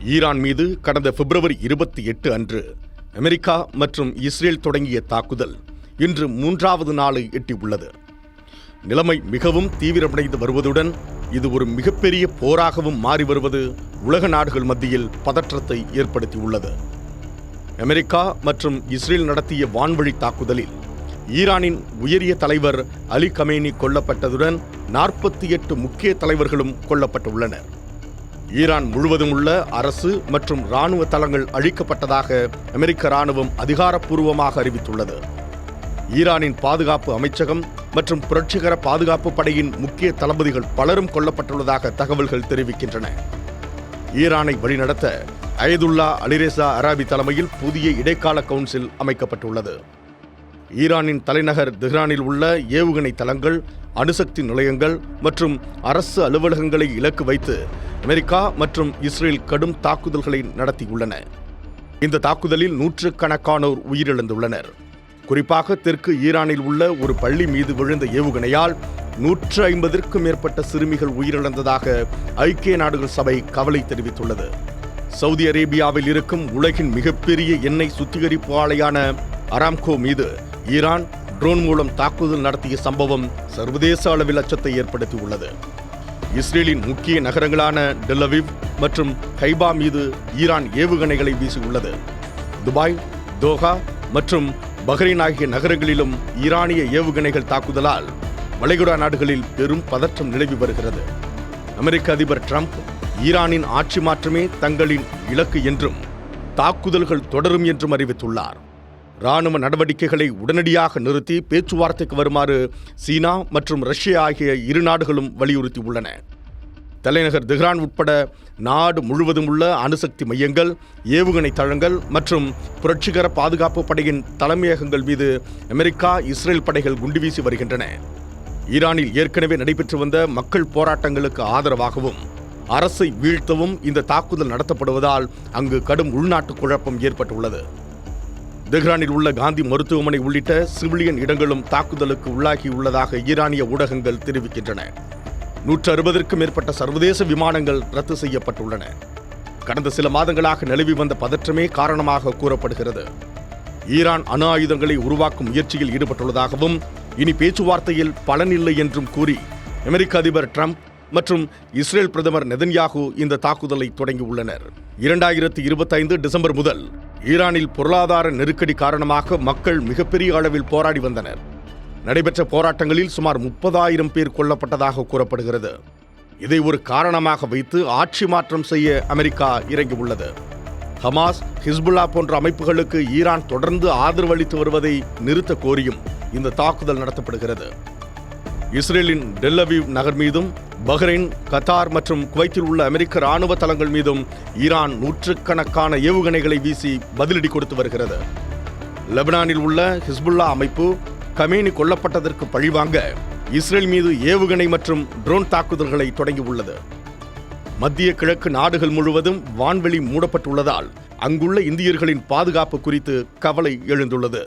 Iran மீது கடந்த பிப்ரவரி 28 அன்று அமெரிக்கா மற்றும் இஸ்ரேல் தொடங்கிய தாக்குதல் இன்று 3வது நாளை எட்டியுள்ளது. நிலைமை மிகவும் தீவிரமடைந்து வருவதுடன் இது ஒரு மிகப்பெரிய போராகவும் மாறி வருவது உலக நாடுகள் மத்தியில் பதற்றத்தை ஏற்படுத்தியுள்ளது. அமெரிக்கா மற்றும் இஸ்ரேல் நடத்திய வான்வழி தாக்குதலில் ஈரானின் உயரிய தலைவர் அலி கமேனி கொல்லப்பட்டதுடன் 48 முக்கிய தலைவர்களும் கொல்லப்பட்டுள்ளனர். ஈரான் முழுவதும் உள்ள அரசு மற்றும் இராணுவ தளங்கள் அழிக்கப்பட்டதாக அமெரிக்க இராணுவம் அதிகாரப்பூர்வமாக அறிவித்துள்ளது. ஈரானின் பாதுகாப்பு அமைச்சகம் மற்றும் புரட்சிகர பாதுகாப்பு படையின் முக்கிய தளபதிகள் பலரும் கொல்லப்பட்டுள்ளதாக தகவல்கள் தெரிவிக்கின்றன. ஈரானை வழிநடத்த அயதுல்லா அலிரேசா அராபி தலைமையில் புதிய இடைக்கால கவுன்சில் அமைக்கப்பட்டுள்ளது. ஈரானின் தலைநகர் தெஹ்ரானில் உள்ள ஏவுகணை தளங்கள், அணுசக்தி நிலையங்கள் மற்றும் அரசு அலுவலகங்களை இலக்கு வைத்து அமெரிக்கா மற்றும் இஸ்ரேல் கடும் தாக்குதல்களை நடத்தியுள்ளன. இந்த தாக்குதலில் நூற்றுக்கணக்கானோர் உயிரிழந்துள்ளனர். குறிப்பாக தெற்கு ஈரானில் உள்ள ஒரு பள்ளி மீது விழுந்த ஏவுகணையால் 150க்கும் மேற்பட்ட சிறுமிகள் உயிரிழந்ததாக ஐக்கிய நாடுகள் சபை கவலை தெரிவித்துள்ளது. சவுதி அரேபியாவில் இருக்கும் உலகின் மிகப்பெரிய எண்ணெய் சுத்திகரிப்பு ஆலையான அராம்கோ மீது ஈரான் ட்ரோன் மூலம் தாக்குதல் நடத்திய சம்பவம் சர்வதேச அளவில் அச்சத்தை ஏற்படுத்தியுள்ளது. இஸ்ரேலின் முக்கிய நகரங்களான டெல் அவீவ் மற்றும் ஹைபா மீது ஈரான் ஏவுகணைகளை வீசியுள்ளது. துபாய், தோஹா மற்றும் பஹ்ரைன் ஆகிய நகரங்களிலும் ஈரானிய ஏவுகணைகள் தாக்குதலால் வளைகுடா நாடுகளில் பெரும் பதற்றம் நிலவி வருகிறது. அமெரிக்க அதிபர் ட்ரம்ப் ஈரானின் ஆட்சி மாற்றமே தங்களின் இலக்கு என்றும் தாக்குதல்கள் தொடரும் என்றும் அறிவித்துள்ளார். இராணுவ நடவடிக்கைகளை உடனடியாக நிறுத்தி பேச்சுவார்த்தைக்கு வருமாறு சீனா மற்றும் ரஷ்யா ஆகிய இரு நாடுகளும் வலியுறுத்தியுள்ளன. தலைநகர் தெஹ்ரான் உட்பட நாடு முழுவதும் உள்ள அணுசக்தி மையங்கள், ஏவுகணை தளங்கள் மற்றும் புரட்சிகர பாதுகாப்பு படையின் தலைமையகங்கள் மீது அமெரிக்கா, இஸ்ரேல் படைகள் குண்டு வீசி வருகின்றன. ஈரானில் ஏற்கனவே நடைபெற்று வந்த மக்கள் போராட்டங்களுக்கு ஆதரவாகவும் அரசை வீழ்த்தவும் இந்த தாக்குதல் நடத்தப்படுவதால் அங்கு கடும் உள்நாட்டு குழப்பம் ஏற்பட்டுள்ளது. தெஹ்ரானில் உள்ள காந்தி மருத்துவமனை உள்ளிட்ட சிவிலியன் இடங்களும் தாக்குதலுக்கு உள்ளாகியுள்ளதாக ஈரானிய ஊடகங்கள் தெரிவிக்கின்றன. 160க்கும் மேற்பட்ட சர்வதேச விமானங்கள் ரத்து செய்யப்பட்டுள்ளன. கடந்த சில மாதங்களாக நிலவி வந்த பதற்றமே காரணமாக கூறப்படுகிறது. ஈரான் அணு ஆயுதங்களை உருவாக்கும் முயற்சியில் ஈடுபட்டுள்ளதாகவும் இனி பேச்சுவார்த்தையில் பலனில்லை என்றும் கூறி அமெரிக்க அதிபர் ட்ரம்ப் மற்றும் இஸ்ரேல் பிரதமர் நெதன்யாகு இந்த தாக்குதலை தொடங்கியுள்ளனர். 2025 டிசம்பர் முதல் ஈரானில் பொருளாதார நெருக்கடி காரணமாக மக்கள் மிகப்பெரிய அளவில் போராடி வந்தனர். நடைபெற்ற போராட்டங்களில் சுமார் 30,000 பேர் கொல்லப்பட்டதாக கூறப்படுகிறது. இதை ஒரு காரணமாக வைத்து ஆட்சி மாற்றம் செய்ய அமெரிக்கா இறங்கியுள்ளது. ஹமாஸ், ஹிஸ்புல்லா போன்ற அமைப்புகளுக்கு ஈரான் தொடர்ந்து ஆதரவு அளித்து வருவதை நிறுத்த கோரியும் இந்த தாக்குதல் நடத்தப்படுகிறது. இஸ்ரேலின் டெல் அவீவ் நகர் மீதும் பஹ்ரைன், கத்தார் மற்றும் குவைத்தில் உள்ள அமெரிக்க இராணுவ தளங்கள் மீதும் ஈரான் நூற்றுக்கணக்கான ஏவுகணைகளை வீசி பதிலடி கொடுத்து வருகிறது. லெபனானில் உள்ள ஹிஸ்புல்லா அமைப்பு கமேனி கொல்லப்பட்டதற்கு பழிவாங்க இஸ்ரேல் மீது ஏவுகணை மற்றும் ட்ரோன் தாக்குதல்களை தொடங்கியுள்ளது. மத்திய கிழக்கு நாடுகள் முழுவதும் வான்வெளி மூடப்பட்டுள்ளதால் அங்குள்ள இந்தியர்களின் பாதுகாப்பு குறித்து கவலை எழுந்துள்ளது.